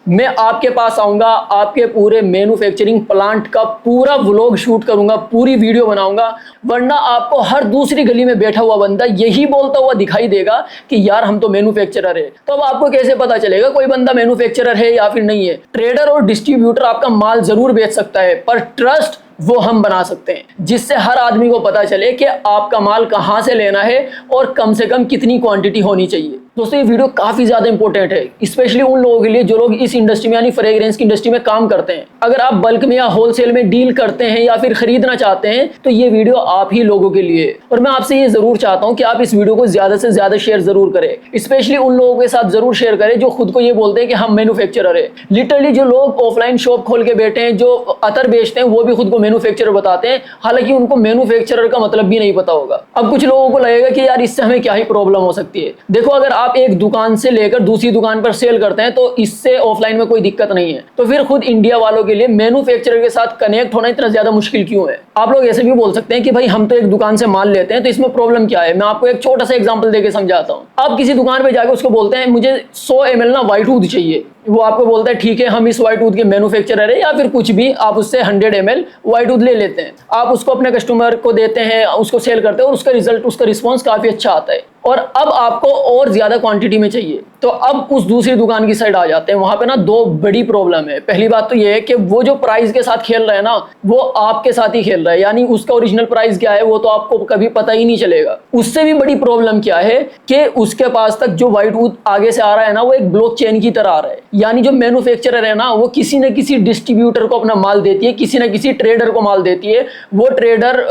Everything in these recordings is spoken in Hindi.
मैं आपके पास आऊंगा, आपके पूरे मैन्युफैक्चरिंग प्लांट का पूरा व्लॉग शूट करूंगा, पूरी वीडियो बनाऊंगा, वरना आपको हर दूसरी गली में बैठा हुआ बंदा यही बोलता हुआ दिखाई देगा कि यार हम तो मैन्युफैक्चरर है। तो अब आपको कैसे पता चलेगा कोई बंदा मैन्युफैक्चरर है या फिर नहीं है? ट्रेडर और डिस्ट्रीब्यूटर आपका माल जरूर बेच सकता है, पर ट्रस्ट वो हम बना सकते हैं, जिससे हर आदमी को पता चले कि आपका माल कहां से लेना है और कम से कम कितनी क्वांटिटी होनी चाहिए। दोस्तों, ये वीडियो काफी ज्यादा इंपॉर्टेंट है, स्पेशली उन लोगों के लिए जो लोग इस इंडस्ट्री में यानी फ्रेग्रेंस की इंडस्ट्री में काम करते हैं। अगर आप बल्क में या होलसेल में डील करते हैं या फिर खरीदना चाहते हैं तो ये वीडियो आप ही लोगों के लिए। और मैं आपसे ये जरूर चाहता हूं कि आप इस वीडियो को ज्यादा से ज्यादा शेयर जरूर करें, स्पेशली उन लोगों के साथ जरूर शेयर करें जो खुद को ये बोलते हैं कि हम मैन्युफैक्चरर है। लिटरली जो लोग ऑफलाइन शॉप खोल के बैठे हैं, जो अतर बेचते हैं, वो भी खुद को मैन्युफैक्चरर बताते हैं, हालांकि उनको मैन्युफैक्चरर का मतलब भी नहीं पता होगा। अब कुछ लोगों को लगेगा कि यार इससे हमें क्या ही प्रॉब्लम हो सकती है। देखो, अगर आप एक दुकान से लेकर दूसरी दुकान पर सेल करते हैं तो इससे ऑफलाइन में कोई दिक्कत नहीं है, तो फिर खुद इंडिया वालों के लिए मैन्युफैक्चरर के साथ कनेक्ट होना इतना ज्यादा मुश्किल क्यों है? आप लोग ऐसे भी बोल सकते हैं कि भाई हम तो एक दुकान से माल लेते हैं, तो इसमें प्रॉब्लम क्या है? मैं आपको एक छोटा सा एग्जांपल देके समझाता हूं। आप किसी दुकान पे जाकर उसको बोलते हैं मुझे 100 ml ना व्हाइट वुड चाहिए, वो आपको बोलता है ठीक है हम इस व्हाइट वुड के मैन्युफैक्चरर है, या फिर कुछ भी, आप उससे 100 ml व्हाइट वुड ले लेते हैं। आप उसको अपने कस्टमर को देते हैं, उसको सेल करते हैं और उसका रिजल्ट, उसका रिस्पॉन्स काफी अच्छा आता है। और अब आपको और ज्यादा क्वांटिटी में चाहिए, तो अब उस दूसरी दुकान की साइड आ जाते हैं। वहां पे ना दो बड़ी प्रॉब्लम है। पहली बात तो ये है कि वो जो प्राइस के साथ खेल रहा है ना, वो आपके साथ ही खेल रहा है, यानी उसका ओरिजिनल प्राइस क्या है वो तो आपको कभी पता ही नहीं चलेगा। उससे भी बड़ी प्रॉब्लम क्या है कि उसके पास तक जो व्हाइट वुड आगे से आ रहा है ना, वो एक ब्लॉकचेन की तरह आ रहा है, यानी जो मैन्युफैक्चरर है ना, वो किसी न किसी डिस्ट्रीब्यूटर को अपना माल देती है, किसी न किसी ट्रेडर को माल देती है, वो ट्रेडर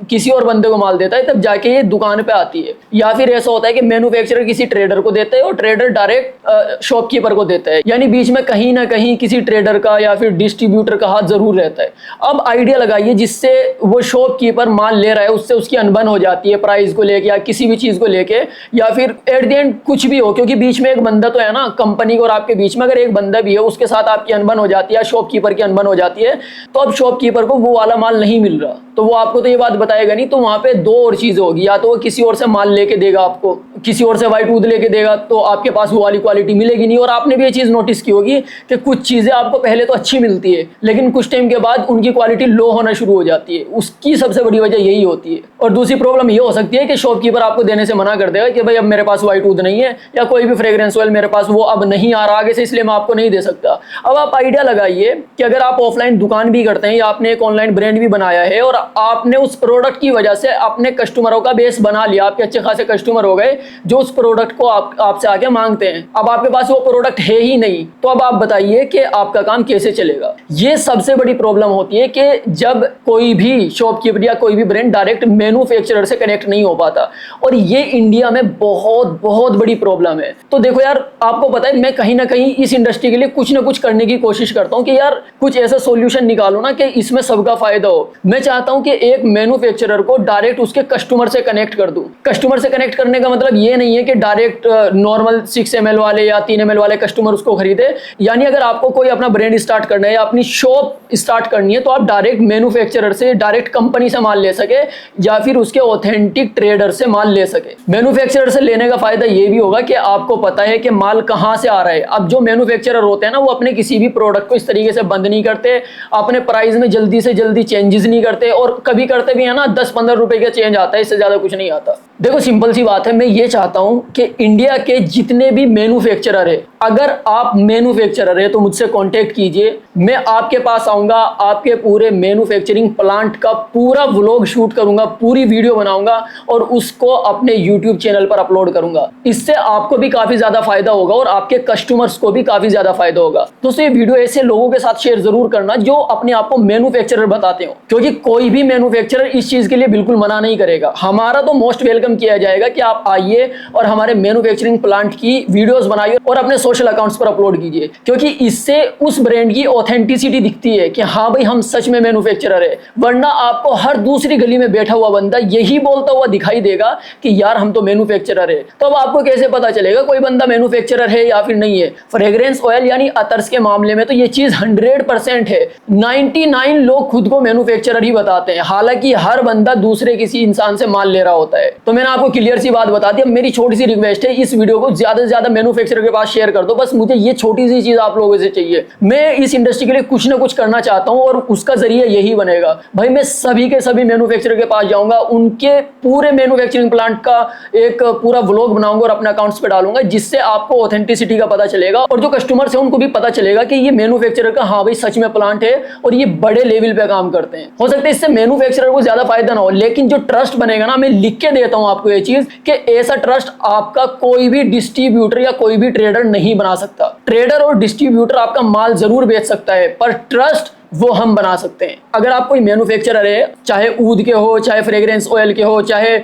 किसी और बंदे को माल देता है, तब जाके ये दुकान पे आती है। या फिर ऐसा होता है कि मैन्युफैक्चरर किसी ट्रेडर को देता है और ट्रेडर डायरेक्ट शॉपकीपर को देता है, यानी बीच में कहीं ना कहीं किसी ट्रेडर का या फिर डिस्ट्रीब्यूटर का हाथ जरूर रहता है। अब आइडिया लगाइए, जिससे वो शॉपकीपर माल ले रहा है उससे उसकी अनबन हो जाती है प्राइस को लेके या किसी भी चीज को लेके, या फिर एट द एंड कुछ भी हो, क्योंकि बीच में एक बंदा तो है ना, कंपनी और आपके बीच में अगर एक बंदा भी है उसके साथ आपकी अनबन हो जाती है, शॉपकीपर की अनबन हो जाती है, तो अब शॉपकीपर को वो वाला माल नहीं मिल रहा, तो वो आपको तो ये बात बताएगा नहीं। तो वहां पे दो और चीजें होगी, या तो वो किसी और से माल लेके देगा, आपको किसी और से व्हाइट वुड लेके देगा, तो आपके पास वो वाली क्वालिटी मिलेगी नहीं। और आपने भी ये चीज नोटिस की होगी कि कुछ चीजें आपको पहले तो अच्छी मिलती है, लेकिन कुछ टाइम के बाद उनकी क्वालिटी लो होना शुरू हो जाती है। उसकी सबसे बड़ी वजह यही होती है। और दूसरी प्रॉब्लम ये हो सकती है कि शॉपकीपर आपको देने से मना कर देगा कि भाई अब मेरे पास व्हाइट वुड नहीं है, या कोई भी फ्रेग्रेंस ऑयल मेरे पास वो अब नहीं आ रहा आगे से, इसलिए मैं आपको नहीं दे सकता। अब आप आइडिया लगाइए कि अगर आप ऑफलाइन दुकान भी करते हैं या आपने एक ऑनलाइन ब्रांड भी बनाया है और आपने उस प्रोडक्ट की वजह से अपने कस्टमरों का बेस बना लिया, आपके अच्छे खासे कस्टमर हो गए जो उस प्रोडक्ट को आपसे आके मांगते हैं। अब आपके पास वो प्रोडक्ट है ही नहीं, तो अब आप बताइए कि आपका काम कैसे चलेगा? ये सबसे बड़ी प्रॉब्लम होती है कि जब कोई भी शॉपकीपर या कोई भी ब्रांड डायरेक्ट मैन्युफैक्चरर से कनेक्ट नहीं हो पाता, और ये इंडिया में बहुत बहुत बड़ी प्रॉब्लम है। तो देखो यार, आपको पता है मैं कहीं ना कहीं इस इंडस्ट्री के लिए कुछ ना कुछ करने की कोशिश करता हूं कि यार कुछ ऐसा सॉल्यूशन निकालो ना कि इसमें सबका फायदा हो। मैं चाहता हूं कि एक मैन्युफैक्चरर को डायरेक्ट उसके कस्टमर से कनेक्ट कर दूं। कस्टमर से कनेक्ट करने का मतलब ये नहीं है कि डायरेक्ट नॉर्मल 6 ml वाले या 3 ml वाले कस्टमर उसको खरीदे, यानी अगर आपको कोई अपना ब्रांड स्टार्ट करना है या अपनी शॉप स्टार्ट करनी है, तो आप डायरेक्ट मैन्युफैक्चरर से, डायरेक्ट कंपनी से माल ले सके, या फिर उसके ऑथेंटिक ट्रेडर से माल ले सके। मैन्युफैक्चरर से लेने का फायदा ये भी होगा कि आपको पता है कि माल कहां से आ रहा है। अब जो मैन्युफैक्चरर होते हैं ना, वो अपने किसी भी प्रोडक्ट को इस तरीके से बंद नहीं करते, अपने प्राइस में जल्दी से जल्दी चेंजेस नहीं करते, और कभी करते भी है ना 10-15 रुपए का चेंज आता है, इससे ज्यादा कुछ नहीं आता। देखो सिंपल सी बात है, मैं ये चाहता हूं कि इंडिया के जितने भी मैन्युफैक्चरर है, अगर आप मैन्युफैक्चरर है तो मुझसे कांटेक्ट कीजिए। मैं आपके पास आऊंगा, आपके पूरे मैन्युफैक्चरिंग प्लांट का पूरा व्लॉग शूट करूंगा, पूरी वीडियो बनाऊंगा और उसको अपने यूट्यूब चैनल पर अपलोड करूंगा। इससे आपको भी काफी ज्यादा फायदा होगा और आपके कस्टमर्स को भी काफी ज्यादा फायदा होगा। दोस्तों, ये वीडियो ऐसे लोगों के साथ शेयर जरूर करना जो अपने आप को मैन्युफैक्चरर बताते हो, क्योंकि कोई भी मैन्युफैक्चरर इस चीज के लिए बिल्कुल मना नहीं करेगा। हमारा तो मोस्ट वेलकम किया जाएगा कि आप आइए और हमारे मैन्युफैक्चरिंग प्लांट की वीडियोस बनाइए और अपने सोशल अकाउंट्स पर अपलोड कीजिए, क्योंकि इससे उस ब्रांड की ऑथेंटिसिटी दिखती है कि हाँ भाई हम सच में मैन्युफैक्चरर है। वरना आपको हर दूसरी गली में बैठा हुआ बंदा यही बोलता हुआ दिखाई देगा कि यार हम तो मैन्युफैक्चरर है। तो अब आपको कैसे पता चलेगा कोई बंदा मैन्युफैक्चरर है या फिर नहीं है? फ्रेग्रेंस ऑयल यानी अतर्स के मामले में तो ये चीज 100% है। 99 लोग खुद को मैन्युफैक्चरर ही बताते हैं, हालांकि हर बंदा दूसरे किसी इंसान से माल ले रहा होता है। तो मैंने आपको क्लियर सी बात बता दी। अब मेरी छोटी सी रिक्वेस्ट है, इस वीडियो को ज्यादा से ज्यादा मैन्युफैक्चरर के पास शेयर कर दो। बस मुझे ये छोटी सी चीज आप लोगों से चाहिए। मैं इस इंडस्ट्री के लिए कुछ ना कुछ करना चाहता हूं और उसका जरिए यही बनेगा। भाई मैं सभी के सभी मैन्युफैक्चरर के पास जाऊंगा, उनके पूरे मैन्युफैक्चरिंग प्लांट का एक पूरा व्लॉग बनाऊंगा और अपने अकाउंट्स पे डालूंगा, जिससे आपको ऑथेंटिसिटी का पता चलेगा और जो कस्टमर्स हैं उनको भी पता चलेगा कि ये मैन्युफैक्चरर का हाँ भाई सच में प्लांट है और ये बड़े लेवल पे काम करते हैं। हो सकता है इससे मैन्युफैक्चरर को ज्यादा फायदा ना हो, लेकिन जो ट्रस्ट बनेगा ना, मैं लिख के देता हूं आपको ये चीज कि ऐसा ट्रस्ट आपका कोई भी डिस्ट्रीब्यूटर या कोई भी ट्रेडर नहीं बना सकता। ट्रेडर और डिस्ट्रीब्यूटर आपका माल जरूर बेच सकता है, पर ट्रस्ट वो हम बना सकते हैं। अगर आप कोई मैन्युफैक्चरर है, चाहे ऊद के हो, चाहे फ्रेग्रेंस ऑयल के हो, चाहे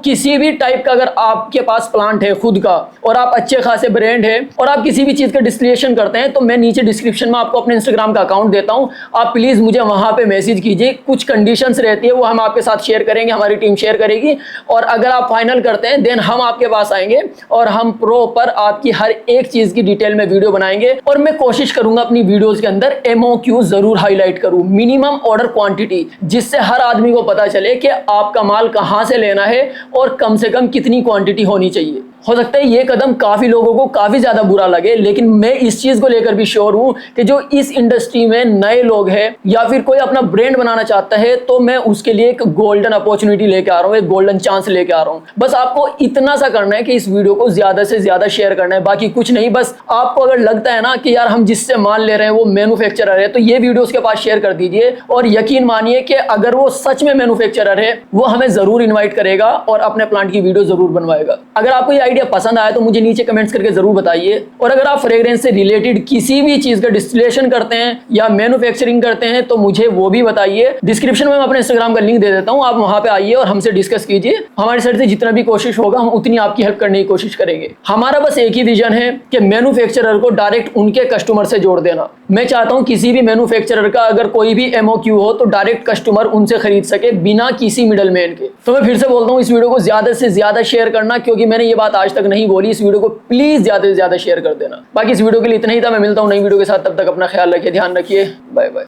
किसी भी टाइप का अगर आपके पास प्लांट है खुद का और आप अच्छे खासे ब्रांड है और आप किसी भी चीज का डिस्टिलेशन करते हैं, तो मैं नीचे डिस्क्रिप्शन में आपको अपने इंस्टाग्राम का अकाउंट देता हूं। आप प्लीज मुझे वहां पे मैसेज कीजिए। कुछ कंडीशंस रहती है वो हम आपके साथ शेयर करेंगे, हमारी टीम शेयर करेगी, और अगर आप फाइनल करते हैं देन हम आपके पास आएंगे और हम प्रॉपर आपकी हर एक चीज की डिटेल में वीडियो बनाएंगे। और मैं कोशिश करूंगा अपनी वीडियोज के अंदर MOQ जरूर हाईलाइट करूं, मिनिमम ऑर्डर क्वांटिटी, जिससे हर आदमी को पता चले कि आपका माल कहां से लेना है और कम से कम कितनी क्वांटिटी होनी चाहिए। हो सकता है ये कदम काफी लोगों को काफी ज्यादा बुरा लगे, लेकिन मैं इस चीज को लेकर भी श्योर हूं कि जो इस इंडस्ट्री में नए लोग हैं या फिर कोई अपना ब्रांड बनाना चाहता है, तो मैं उसके लिए एक गोल्डन अपॉर्चुनिटी लेके आ रहा हूं, एक गोल्डन चांस लेके आ रहा हूं। बस आपको इतना सा करना है कि इस वीडियो को ज्यादा से ज्यादा शेयर करना है, बाकी कुछ नहीं। बस आपको अगर लगता है ना कि यार हम जिससे माल ले रहे हैं वो मैन्युफैक्चरर है, तो ये वीडियो उसके पास शेयर कर दीजिए और यकीन मानिए कि अगर वो सच में मैन्युफैक्चरर है, वो हमें जरूर इन्वाइट करेगा और अपने प्लांट की वीडियो जरूर बनवाएगा। अगर आपको ये आइडिया पसंद आया तो मुझे नीचे कमेंट्स करके जरूर बताइए। और अगर आप फ्रेग्रेंस से रिलेटेड किसी भी चीज का डिस्टिलेशन करते हैं या मैन्युफैक्चरिंग करते हैं तो मुझे वो भी बताइए। डिस्क्रिप्शन में मैं अपने इंस्टाग्राम का लिंक दे देता हूं, आप वहां पे आइए और हमसे डिस्कस कीजिए। हमारी साइड से जितना भी कोशिश होगा हम उतनी आपकी हेल्प करने की कोशिश करेंगे। हमारा बस एक ही विजन है कि मैन्युफैक्चरर को डायरेक्ट उनके कस्टमर से जोड़ देना। मैं चाहता हूं किसी भी मैन्युफैक्चरर का अगर कोई भी MOQ हो तो डायरेक्ट कस्टमर उनसे खरीद सके बिना किसी मिडलमैन के। तो मैं फिर से बोलता हूं, इस वीडियो को ज्यादा से ज्यादा शेयर करना, क्योंकि मैंने ये बात आज तक नहीं बोली। इस वीडियो को प्लीज ज्यादा से ज्यादा शेयर कर देना। बाकी इस वीडियो के लिए इतना ही था। मैं मिलता हूं नई वीडियो के साथ, तब तक अपना ख्याल रखिए, ध्यान रखिए, बाय बाय।